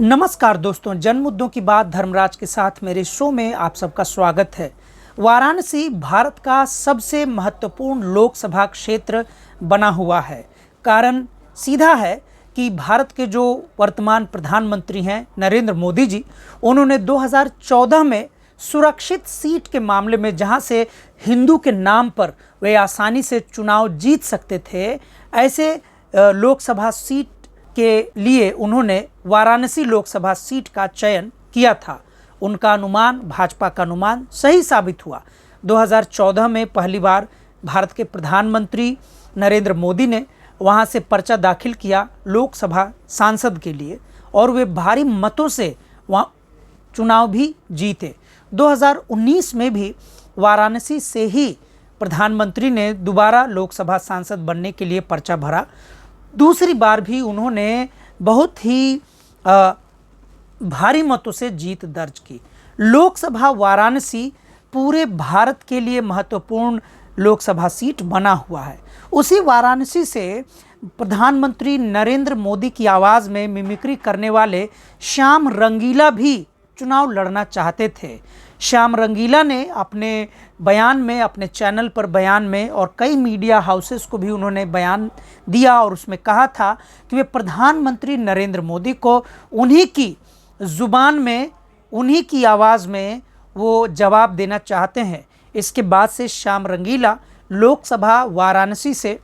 नमस्कार दोस्तों, जन मुद्दों की बात धर्मराज के साथ मेरे शो में आप सबका स्वागत है। वाराणसी भारत का सबसे महत्वपूर्ण लोकसभा क्षेत्र बना हुआ है। कारण सीधा है कि भारत के जो वर्तमान प्रधानमंत्री हैं नरेंद्र मोदी जी, उन्होंने 2014 में सुरक्षित सीट के मामले में, जहां से हिंदू के नाम पर वे आसानी से चुनाव जीत सकते थे, ऐसे लोकसभा सीट के लिए उन्होंने वाराणसी लोकसभा सीट का चयन किया था। उनका अनुमान, भाजपा का अनुमान सही साबित हुआ। 2014 में पहली बार भारत के प्रधानमंत्री नरेंद्र मोदी ने वहां से पर्चा दाखिल किया लोकसभा सांसद के लिए, और वे भारी मतों से वहां चुनाव भी जीते। 2019 में भी वाराणसी से ही प्रधानमंत्री ने दोबारा लोकसभा सांसद बनने के लिए पर्चा भरा। दूसरी बार भी उन्होंने बहुत ही भारी मतों से जीत दर्ज की। लोकसभा वाराणसी पूरे भारत के लिए महत्वपूर्ण लोकसभा सीट बना हुआ है। उसी वाराणसी से प्रधानमंत्री नरेंद्र मोदी की आवाज़ में मिमिक्री करने वाले श्याम रंगीला भी चुनाव लड़ना चाहते थे। श्याम रंगीला ने अपने बयान में, अपने चैनल पर बयान में, और कई मीडिया हाउसेस को भी उन्होंने बयान दिया और उसमें कहा था कि वे प्रधानमंत्री नरेंद्र मोदी को उन्हीं की ज़ुबान में, उन्हीं की आवाज़ में वो जवाब देना चाहते हैं। इसके बाद से श्याम रंगीला लोकसभा वाराणसी से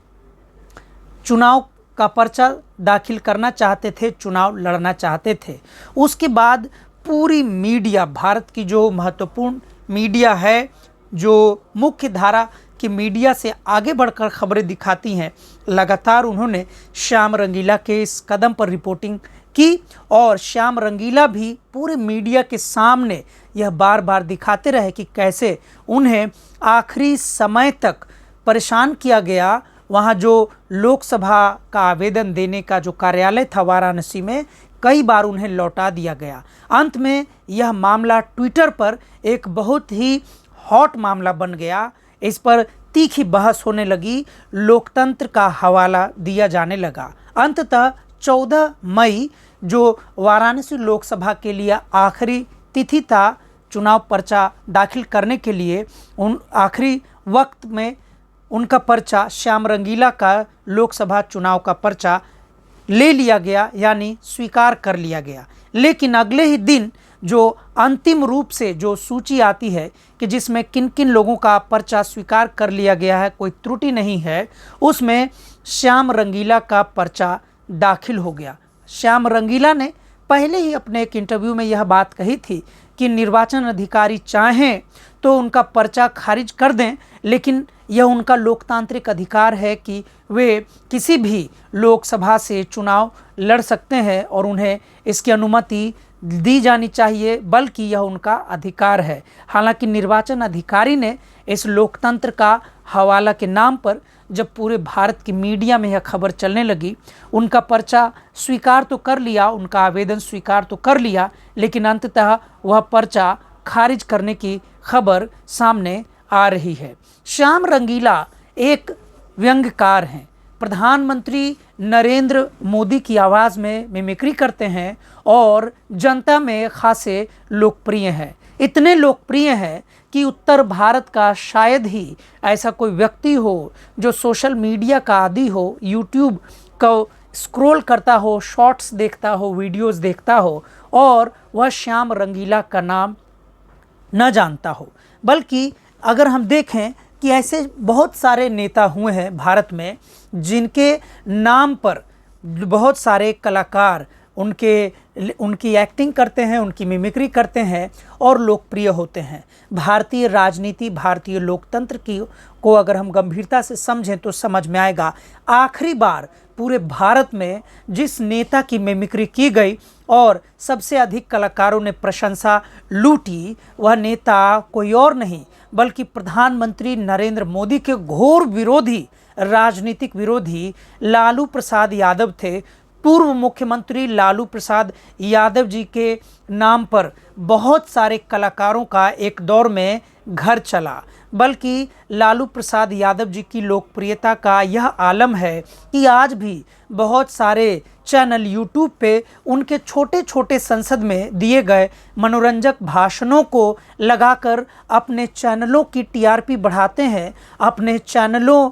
चुनाव का पर्चा दाखिल करना चाहते थे, चुनाव लड़ना चाहते थे। उसके बाद पूरी मीडिया, भारत की जो महत्वपूर्ण मीडिया है, जो मुख्य धारा की मीडिया से आगे बढ़कर खबरें दिखाती हैं, लगातार उन्होंने श्याम रंगीला के इस कदम पर रिपोर्टिंग की, और श्याम रंगीला भी पूरे मीडिया के सामने यह बार बार दिखाते रहे कि कैसे उन्हें आखिरी समय तक परेशान किया गया। वहाँ जो लोकसभा का आवेदन देने का जो कार्यालय था वाराणसी में, कई बार उन्हें लौटा दिया गया। अंत में यह मामला ट्विटर पर एक बहुत ही हॉट मामला बन गया। इस पर तीखी बहस होने लगी, लोकतंत्र का हवाला दिया जाने लगा। अंततः 14 मई, जो वाराणसी लोकसभा के लिए आखिरी तिथि था चुनाव पर्चा दाखिल करने के लिए, उन आखिरी वक्त में उनका पर्चा, श्याम रंगीला का लोकसभा चुनाव का पर्चा ले लिया गया, यानी स्वीकार कर लिया गया। लेकिन अगले ही दिन जो अंतिम रूप से जो सूची आती है कि जिसमें किन किन लोगों का पर्चा स्वीकार कर लिया गया है, कोई त्रुटि नहीं है, उसमें श्याम रंगीला का पर्चा दाखिल हो गया। श्याम रंगीला ने पहले ही अपने एक इंटरव्यू में यह बात कही थी कि निर्वाचन अधिकारी चाहें तो उनका पर्चा खारिज कर दें, लेकिन यह उनका लोकतांत्रिक अधिकार है कि वे किसी भी लोकसभा से चुनाव लड़ सकते हैं और उन्हें इसकी अनुमति दी जानी चाहिए, बल्कि यह उनका अधिकार है। हालांकि निर्वाचन अधिकारी ने इस लोकतंत्र का हवाला के नाम पर, जब पूरे भारत की मीडिया में यह खबर चलने लगी, उनका पर्चा स्वीकार तो कर लिया, उनका आवेदन स्वीकार तो कर लिया, लेकिन अंततः वह पर्चा खारिज करने की खबर सामने आ रही है। श्याम रंगीला एक व्यंग्यकार हैं, प्रधानमंत्री नरेंद्र मोदी की आवाज़ में मिमिक्री करते हैं और जनता में खासे लोकप्रिय हैं। इतने लोकप्रिय हैं कि उत्तर भारत का शायद ही ऐसा कोई व्यक्ति हो जो सोशल मीडिया का आदी हो, यूट्यूब को स्क्रॉल करता हो, शॉर्ट्स देखता हो, वीडियोस देखता हो, और वह श्याम रंगीला का नाम न जानता हो। बल्कि अगर हम देखें कि ऐसे बहुत सारे नेता हुए हैं भारत में जिनके नाम पर बहुत सारे कलाकार उनकी एक्टिंग करते हैं, उनकी मिमिक्री करते हैं और लोकप्रिय होते हैं। भारतीय राजनीति, भारतीय लोकतंत्र को अगर हम गंभीरता से समझें तो समझ में आएगा, आखिरी बार पूरे भारत में जिस नेता की मिमिक्री की गई और सबसे अधिक कलाकारों ने प्रशंसा लूटी, वह नेता कोई और नहीं बल्कि प्रधानमंत्री नरेंद्र मोदी के घोर विरोधी, राजनीतिक विरोधी लालू प्रसाद यादव थे। पूर्व मुख्यमंत्री लालू प्रसाद यादव जी के नाम पर बहुत सारे कलाकारों का एक दौर में घर चला, बल्कि लालू प्रसाद यादव जी की लोकप्रियता का यह आलम है कि आज भी बहुत सारे चैनल यूट्यूब पे उनके छोटे छोटे संसद में दिए गए मनोरंजक भाषणों को लगाकर अपने चैनलों की टीआरपी बढ़ाते हैं, अपने चैनलों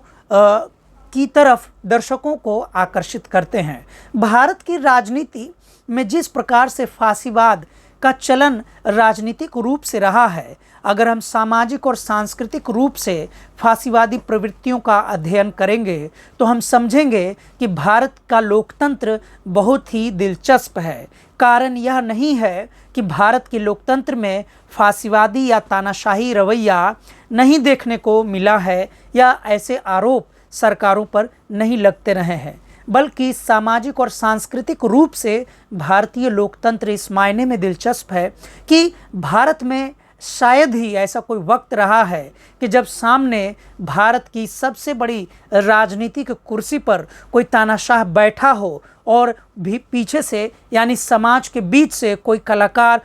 की तरफ दर्शकों को आकर्षित करते हैं। भारत की राजनीति में जिस प्रकार से फांसीवाद का चलन राजनीतिक रूप से रहा है, अगर हम सामाजिक और सांस्कृतिक रूप से फांसीवादी प्रवृत्तियों का अध्ययन करेंगे तो हम समझेंगे कि भारत का लोकतंत्र बहुत ही दिलचस्प है। कारण यह नहीं है कि भारत के लोकतंत्र में फांसीवादी या तानाशाही रवैया नहीं देखने को मिला है या ऐसे आरोप सरकारों पर नहीं लगते रहे हैं, बल्कि सामाजिक और सांस्कृतिक रूप से भारतीय लोकतंत्र इस मायने में दिलचस्प है कि भारत में शायद ही ऐसा कोई वक्त रहा है कि जब सामने भारत की सबसे बड़ी राजनीतिक कुर्सी पर कोई तानाशाह बैठा हो और भी पीछे से यानी समाज के बीच से कोई कलाकार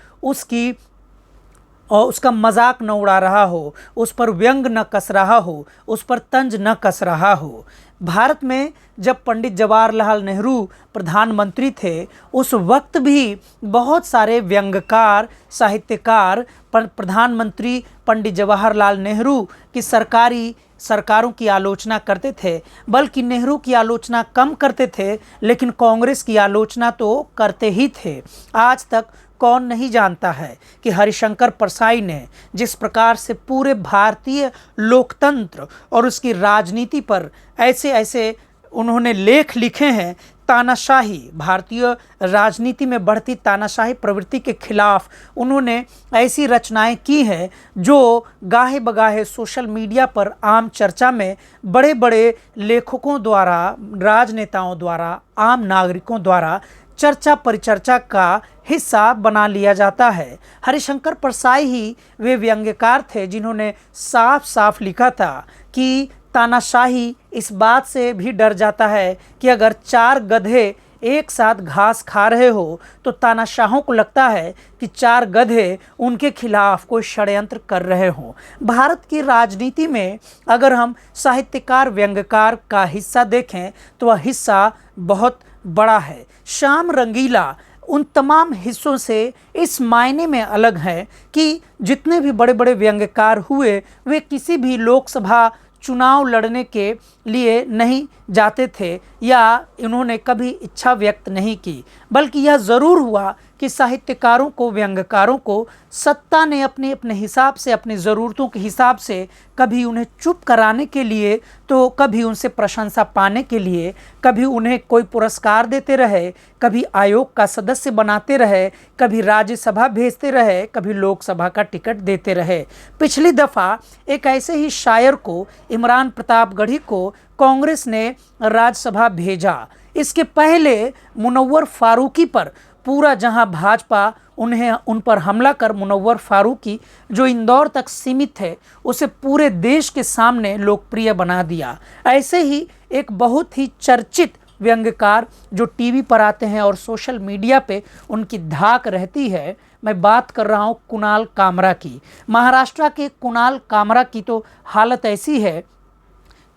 उसका मजाक न उड़ा रहा हो, उस पर व्यंग न कस रहा हो, उस पर तंज न कस रहा हो। भारत में जब पंडित जवाहरलाल नेहरू प्रधानमंत्री थे, उस वक्त भी बहुत सारे व्यंग्यकार, साहित्यकार प्रधानमंत्री पंडित जवाहरलाल नेहरू की सरकारों की आलोचना करते थे, बल्कि नेहरू की आलोचना कम करते थे, लेकिन कांग्रेस की आलोचना तो करते ही थे। आज तक कौन नहीं जानता है कि हरिशंकर परसाई ने जिस प्रकार से पूरे भारतीय लोकतंत्र और उसकी राजनीति पर ऐसे ऐसे उन्होंने लेख लिखे हैं, तानाशाही भारतीय राजनीति में बढ़ती तानाशाही प्रवृत्ति के खिलाफ उन्होंने ऐसी रचनाएं की हैं जो गाहे बगाहे सोशल मीडिया पर आम चर्चा में बड़े बड़े लेखकों द्वारा, राजनेताओं द्वारा, आम नागरिकों द्वारा चर्चा परिचर्चा का हिस्सा बना लिया जाता है। हरिशंकर परसाई ही वे व्यंग्यकार थे जिन्होंने साफ साफ लिखा था कि तानाशाही इस बात से भी डर जाता है कि अगर 4 गधे एक साथ घास खा रहे हो तो तानाशाहों को लगता है कि 4 गधे उनके खिलाफ कोई षड्यंत्र कर रहे हों। भारत की राजनीति में अगर हम साहित्यकार व्यंग्यकार का हिस्सा देखें तो वह हिस्सा बहुत बड़ा है। श्याम रंगीला उन तमाम हिस्सों से इस मायने में अलग है कि जितने भी बड़े बड़े व्यंग्यकार हुए वे किसी भी लोकसभा चुनाव लड़ने के लिए नहीं जाते थे या इन्होंने कभी इच्छा व्यक्त नहीं की, बल्कि यह ज़रूर हुआ कि साहित्यकारों को, व्यंग्यकारों को सत्ता ने अपने अपने हिसाब से, अपनी ज़रूरतों के हिसाब से कभी उन्हें चुप कराने के लिए तो कभी उनसे प्रशंसा पाने के लिए, कभी उन्हें कोई पुरस्कार देते रहे, कभी आयोग का सदस्य बनाते रहे, कभी राज्यसभा भेजते रहे, कभी लोकसभा का टिकट देते रहे। पिछली दफ़ा एक ऐसे ही शायर को, इमरान प्रतापगढ़ी को कांग्रेस ने राज्यसभा भेजा। इसके पहले मुनव्वर फारूकी पर पूरा जहां भाजपा उन पर हमला कर मुनव्वर फारूकी जो इंदौर तक सीमित थे उसे पूरे देश के सामने लोकप्रिय बना दिया। ऐसे ही एक बहुत ही चर्चित व्यंग्यकार जो टीवी पर आते हैं और सोशल मीडिया पे उनकी धाक रहती है, मैं बात कर रहा हूँ कुणाल कामरा की। महाराष्ट्र के कुणाल कामरा की तो हालत ऐसी है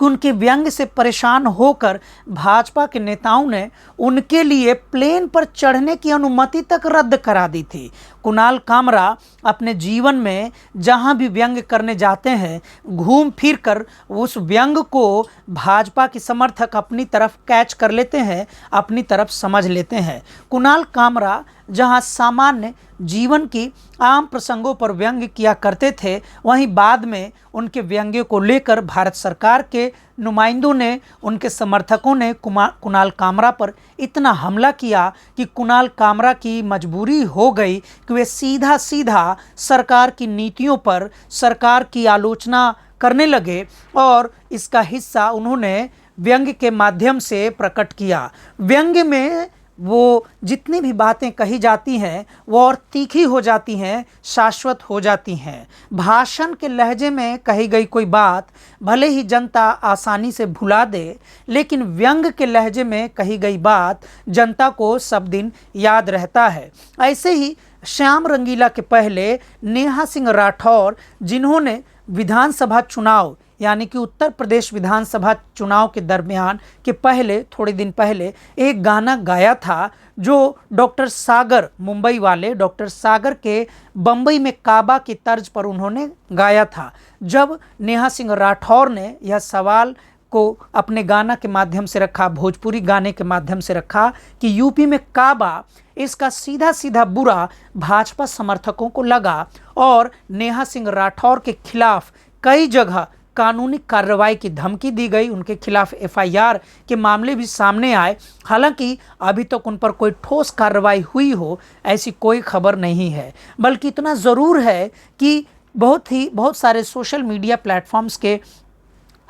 कि उनके व्यंग से परेशान होकर भाजपा के नेताओं ने उनके लिए प्लेन पर चढ़ने की अनुमति तक रद्द करा दी थी। कुणाल कामरा अपने जीवन में जहां भी व्यंग करने जाते हैं, घूम फिर कर उस व्यंग को भाजपा के समर्थक अपनी तरफ कैच कर लेते हैं, अपनी तरफ समझ लेते हैं। कुणाल कामरा जहां सामान्य जीवन की आम प्रसंगों पर व्यंग्य किया करते थे, वहीं बाद में उनके व्यंग्य को लेकर भारत सरकार के नुमाइंदों ने, उनके समर्थकों ने कुणाल कामरा पर इतना हमला किया कि कुणाल कामरा की मजबूरी हो गई कि वे सीधा सीधा सरकार की नीतियों पर, सरकार की आलोचना करने लगे और इसका हिस्सा उन्होंने व्यंग्य के माध्यम से प्रकट किया। व्यंग्य में वो जितनी भी बातें कही जाती हैं वो और तीखी हो जाती हैं, शाश्वत हो जाती हैं। भाषण के लहजे में कही गई कोई बात भले ही जनता आसानी से भुला दे, लेकिन व्यंग के लहजे में कही गई बात जनता को सब दिन याद रहता है। ऐसे ही श्याम रंगीला के पहले नेहा सिंह राठौर, जिन्होंने विधानसभा चुनाव यानी कि उत्तर प्रदेश विधानसभा चुनाव के दरमियान के पहले थोड़े दिन पहले एक गाना गाया था जो डॉक्टर सागर, मुंबई वाले डॉक्टर सागर के बम्बई में काबा की तर्ज पर उन्होंने गाया था। जब नेहा सिंह राठौर ने यह सवाल को अपने गाना के माध्यम से रखा, भोजपुरी गाने के माध्यम से रखा कि यूपी में काबा, इसका सीधा सीधा बुरा भाजपा समर्थकों को लगा और नेहा सिंह राठौर के खिलाफ कई जगह कानूनी कार्रवाई की धमकी दी गई, उनके खिलाफ एफआईआर के मामले भी सामने आए। हालांकि अभी तक उन पर कोई ठोस कार्रवाई हुई हो ऐसी कोई खबर नहीं है, बल्कि इतना ज़रूर है कि बहुत सारे सोशल मीडिया प्लेटफॉर्म्स के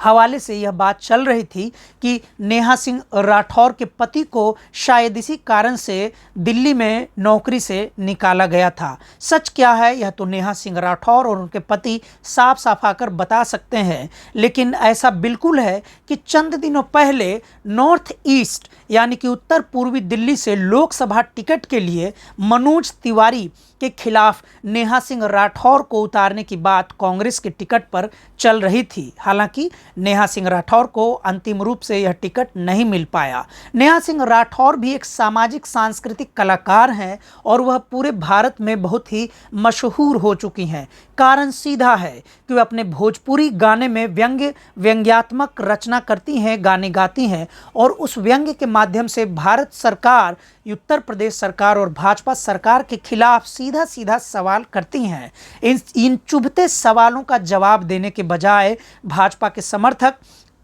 हवाले से यह बात चल रही थी कि नेहा सिंह राठौर के पति को शायद इसी कारण से दिल्ली में नौकरी से निकाला गया था। सच क्या है यह तो नेहा सिंह राठौर और उनके पति साफ साफ आकर बता सकते हैं, लेकिन ऐसा बिल्कुल है कि चंद दिनों पहले नॉर्थ ईस्ट यानी कि उत्तर पूर्वी दिल्ली से लोकसभा टिकट के लिए मनोज तिवारी के खिलाफ नेहा सिंह राठौर को उतारने की बात कांग्रेस के टिकट पर चल रही थी। हालांकि नेहा सिंह राठौर को अंतिम रूप से यह टिकट नहीं मिल पाया। नेहा सिंह राठौर भी एक सामाजिक सांस्कृतिक कलाकार हैं और वह पूरे भारत में बहुत ही मशहूर हो चुकी हैं। कारण सीधा है कि वे अपने भोजपुरी गाने में व्यंग्यात्मक रचना करती हैं, गाने गाती हैं और उस व्यंग्य के माध्यम से भारत सरकार, उत्तर प्रदेश सरकार और भाजपा सरकार के खिलाफ सीधा सीधा सवाल करती हैं। इन चुभते सवालों का जवाब देने के बजाय भाजपा के समर्थक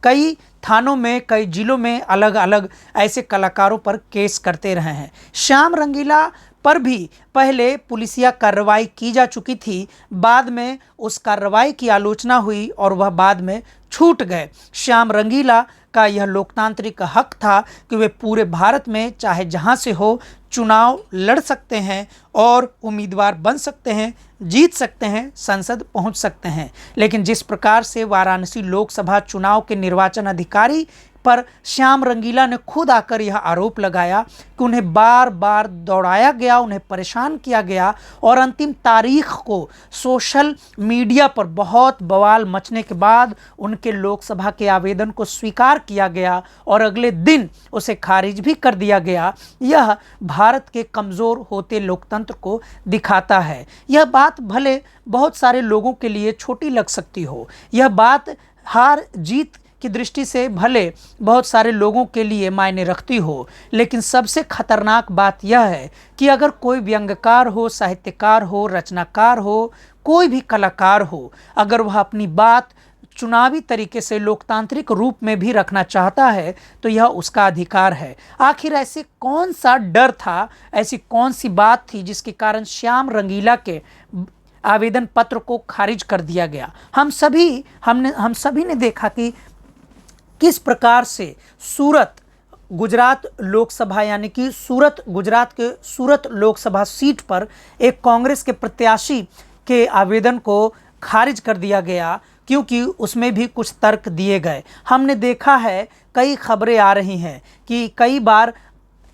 कई थानों में, कई जिलों में अलग अलग ऐसे कलाकारों पर केस करते रहे हैं। श्याम रंगीला पर भी पहले पुलिसिया कार्रवाई की जा चुकी थी, बाद में उस कार्रवाई की आलोचना हुई और वह बाद में छूट गए। श्याम रंगीला का यह लोकतांत्रिक हक था कि वे पूरे भारत में चाहे जहां से हो चुनाव लड़ सकते हैं और उम्मीदवार बन सकते हैं, जीत सकते हैं, संसद पहुंच सकते हैं। लेकिन जिस प्रकार से वाराणसी लोकसभा चुनाव के निर्वाचन अधिकारी पर श्याम रंगीला ने खुद आकर यह आरोप लगाया कि उन्हें बार बार दौड़ाया गया, उन्हें परेशान किया गया और अंतिम तारीख को सोशल मीडिया पर बहुत बवाल मचने के बाद उनके लोकसभा के आवेदन को स्वीकार किया गया और अगले दिन उसे खारिज भी कर दिया गया। यह भारत के कमज़ोर होते लोकतंत्र को दिखाता है। यह बात भले बहुत सारे लोगों के लिए छोटी लग सकती हो, यह बात हार जीत की दृष्टि से भले बहुत सारे लोगों के लिए मायने रखती हो, लेकिन सबसे खतरनाक बात यह है कि अगर कोई व्यंग्यकार हो, साहित्यकार हो, रचनाकार हो, कोई भी कलाकार हो, अगर वह अपनी बात चुनावी तरीके से लोकतांत्रिक रूप में भी रखना चाहता है तो यह उसका अधिकार है। आखिर ऐसे कौन सा डर था, ऐसी कौन सी बात थी जिसके कारण श्याम रंगीला के आवेदन पत्र को खारिज कर दिया गया? हम सभी ने देखा कि किस प्रकार से सूरत गुजरात लोकसभा यानी कि गुजरात के सूरत लोकसभा सीट पर एक कांग्रेस के प्रत्याशी के आवेदन को खारिज कर दिया गया क्योंकि उसमें भी कुछ तर्क दिए गए। हमने देखा है, कई खबरें आ रही हैं कि कई बार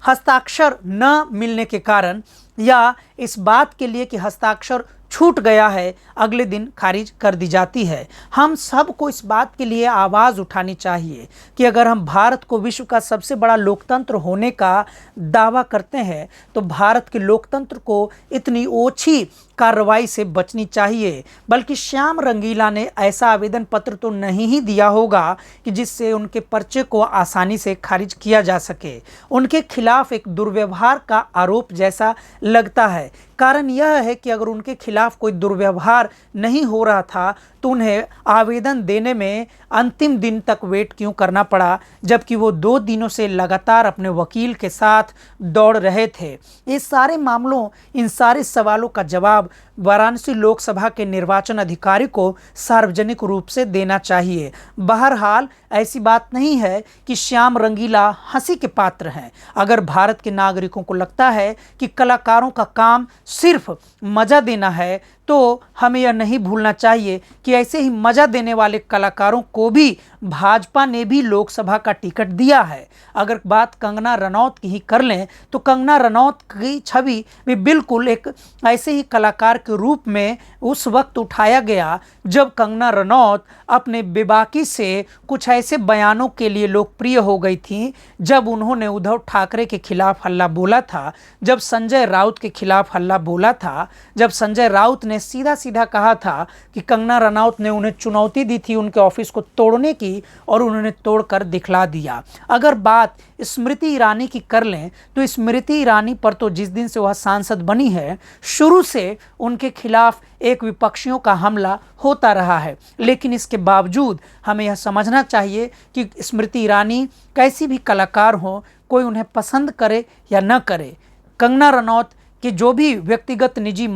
हस्ताक्षर न मिलने के कारण या इस बात के लिए कि हस्ताक्षर छूट गया है, अगले दिन खारिज कर दी जाती है। हम सबको इस बात के लिए आवाज़ उठानी चाहिए कि अगर हम भारत को विश्व का सबसे बड़ा लोकतंत्र होने का दावा करते हैं तो भारत के लोकतंत्र को इतनी ओछी कार्रवाई से बचनी चाहिए। बल्कि श्याम रंगीला ने ऐसा आवेदन पत्र तो नहीं ही दिया होगा कि जिससे उनके पर्चे को आसानी से खारिज किया जा सके। उनके खिलाफ एक दुर्व्यवहार का आरोप जैसा लगता है। कारण यह है कि अगर उनके खिलाफ कोई दुर्व्यवहार नहीं हो रहा था तो उन्हें आवेदन देने में अंतिम दिन तक वेट क्यों करना पड़ा, जबकि वो 2 दिनों से लगातार अपने वकील के साथ दौड़ रहे थे। ये सारे मामलों, इन सारे सवालों का जवाब वाराणसी लोकसभा के निर्वाचन अधिकारी को सार्वजनिक रूप से देना चाहिए। बहरहाल ऐसी बात नहीं है कि श्याम रंगीला हंसी के पात्र हैं। अगर भारत के नागरिकों को लगता है कि कलाकारों का काम सिर्फ मज़ा देना है तो हमें यह नहीं भूलना चाहिए कि ऐसे ही मज़ा देने वाले कलाकारों को भी भाजपा ने भी लोकसभा का टिकट दिया है। अगर बात कंगना रनौत की ही कर लें तो कंगना रनौत की छवि भी बिल्कुल एक ऐसे ही कलाकार के रूप में उस वक्त उठाया गया जब कंगना रनौत अपने बेबाकी से कुछ ऐसे बयानों के लिए लोकप्रिय हो गई थी, जब उन्होंने उद्धव ठाकरे के खिलाफ हल्ला बोला था, जब संजय राउत के खिलाफ हल्ला बोला था, जब संजय राउत ने सीधा सीधा कहा था कि कंगना रनौत ने उन्हें चुनौती दी थी उनके ऑफिस को तोड़ने की और उन्होंने तोड़कर दिखला दिया। अगर बात स्मृति ईरानी की कर लें तो स्मृति ईरानी पर तो जिस दिन से वह सांसद बनी है शुरू से उनके खिलाफ एक विपक्षियों का हमला होता रहा है, लेकिन इसके बावजूद हमें यह समझना चाहिए कि स्मृति ईरानी कैसी भी कलाकार हो, कोई उन्हें पसंद करे या न करे, कंगना रनौत के जो भी व्यक्तिगत निजी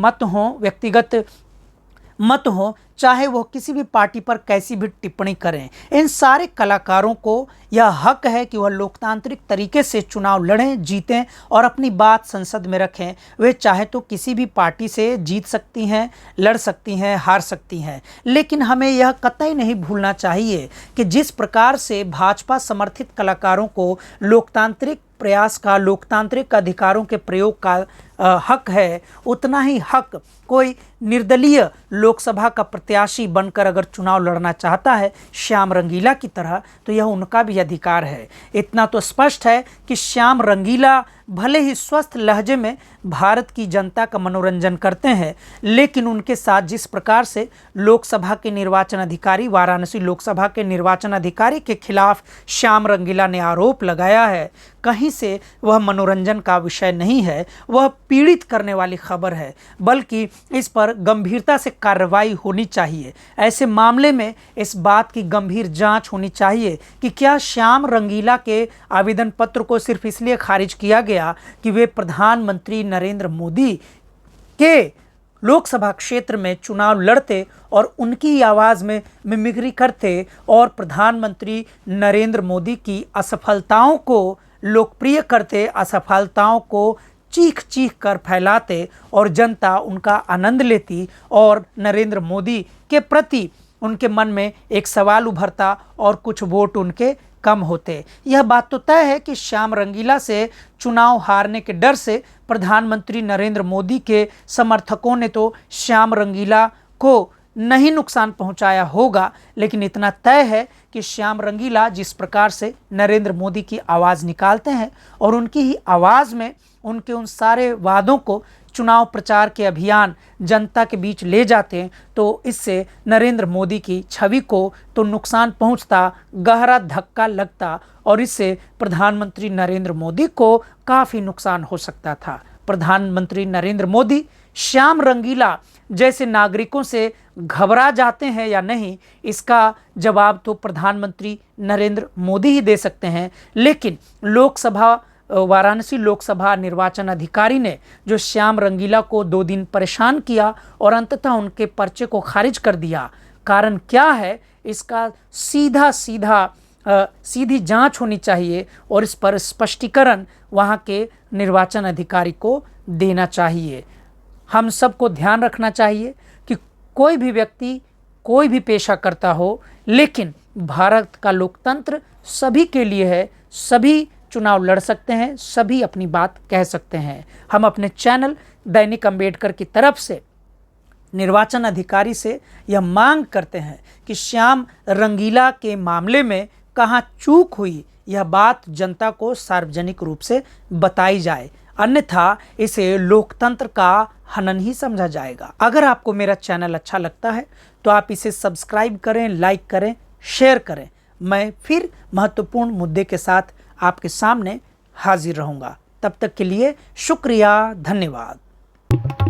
मत हो चाहे वो किसी भी पार्टी पर कैसी भी टिप्पणी करें, इन सारे कलाकारों को यह हक है कि वह लोकतांत्रिक तरीके से चुनाव लड़ें, जीतें और अपनी बात संसद में रखें। वे चाहे तो किसी भी पार्टी से जीत सकती हैं, लड़ सकती हैं, हार सकती हैं, लेकिन हमें यह कतई नहीं भूलना चाहिए कि जिस प्रकार से भाजपा समर्थित कलाकारों को लोकतांत्रिक प्रयास का, लोकतांत्रिक अधिकारों के प्रयोग का हक है, उतना ही हक कोई निर्दलीय लोकसभा का प्रत्याशी बनकर अगर चुनाव लड़ना चाहता है श्याम रंगीला की तरह, तो यह उनका भी अधिकार है। इतना तो स्पष्ट है कि श्याम रंगीला भले ही स्वस्थ लहजे में भारत की जनता का मनोरंजन करते हैं, लेकिन उनके साथ जिस प्रकार से लोकसभा के निर्वाचन अधिकारी, वाराणसी लोकसभा के निर्वाचन अधिकारी के खिलाफ श्याम रंगीला ने आरोप लगाया है, कहीं से वह मनोरंजन का विषय नहीं है, वह पीड़ित करने वाली खबर है, बल्कि इस पर गंभीरता से कार्रवाई होनी चाहिए। ऐसे मामले में इस बात की गंभीर जांच होनी चाहिए कि क्या श्याम रंगीला के आवेदन पत्र को सिर्फ इसलिए खारिज किया गया कि वे प्रधानमंत्री नरेंद्र मोदी के लोकसभा क्षेत्र में चुनाव लड़ते और उनकी आवाज़ में मिमिक्री करते और प्रधानमंत्री नरेंद्र मोदी की असफलताओं को लोकप्रिय करते, असफलताओं को चीख चीख कर फैलाते और जनता उनका आनंद लेती और नरेंद्र मोदी के प्रति उनके मन में एक सवाल उभरता और कुछ वोट उनके कम होते। यह बात तो तय है कि श्याम रंगीला से चुनाव हारने के डर से प्रधानमंत्री नरेंद्र मोदी के समर्थकों ने तो श्याम रंगीला को नहीं नुकसान पहुंचाया होगा, लेकिन इतना तय है कि श्याम रंगीला जिस प्रकार से नरेंद्र मोदी की आवाज़ निकालते हैं और उनकी ही आवाज़ में उनके उन सारे वादों को चुनाव प्रचार के अभियान जनता के बीच ले जाते हैं, तो इससे नरेंद्र मोदी की छवि को तो नुकसान पहुंचता, गहरा धक्का लगता और इससे प्रधानमंत्री नरेंद्र मोदी को काफ़ी नुकसान हो सकता था। प्रधानमंत्री नरेंद्र मोदी श्याम रंगीला जैसे नागरिकों से घबरा जाते हैं या नहीं, इसका जवाब तो प्रधानमंत्री नरेंद्र मोदी ही दे सकते हैं, लेकिन वाराणसी लोकसभा निर्वाचन अधिकारी ने जो श्याम रंगीला को 2 दिन परेशान किया और अंततः उनके पर्चे को खारिज कर दिया, कारण क्या है इसका सीधी जांच होनी चाहिए और इस पर स्पष्टीकरण वहां के निर्वाचन अधिकारी को देना चाहिए। हम सबको ध्यान रखना चाहिए कि कोई भी व्यक्ति कोई भी पेशा करता हो, लेकिन भारत का लोकतंत्र सभी के लिए है, सभी चुनाव लड़ सकते हैं, सभी अपनी बात कह सकते हैं। हम अपने चैनल दैनिक अंबेडकर की तरफ से निर्वाचन अधिकारी से यह मांग करते हैं कि श्याम रंगीला के मामले में कहाँ चूक हुई, यह बात जनता को सार्वजनिक रूप से बताई जाए, अन्यथा इसे लोकतंत्र का हनन ही समझा जाएगा। अगर आपको मेरा चैनल अच्छा लगता है तो आप इसे सब्सक्राइब करें, लाइक करें, शेयर करें। मैं फिर महत्वपूर्ण मुद्दे के साथ आपके सामने हाजिर रहूँगा। तब तक के लिए शुक्रिया, धन्यवाद।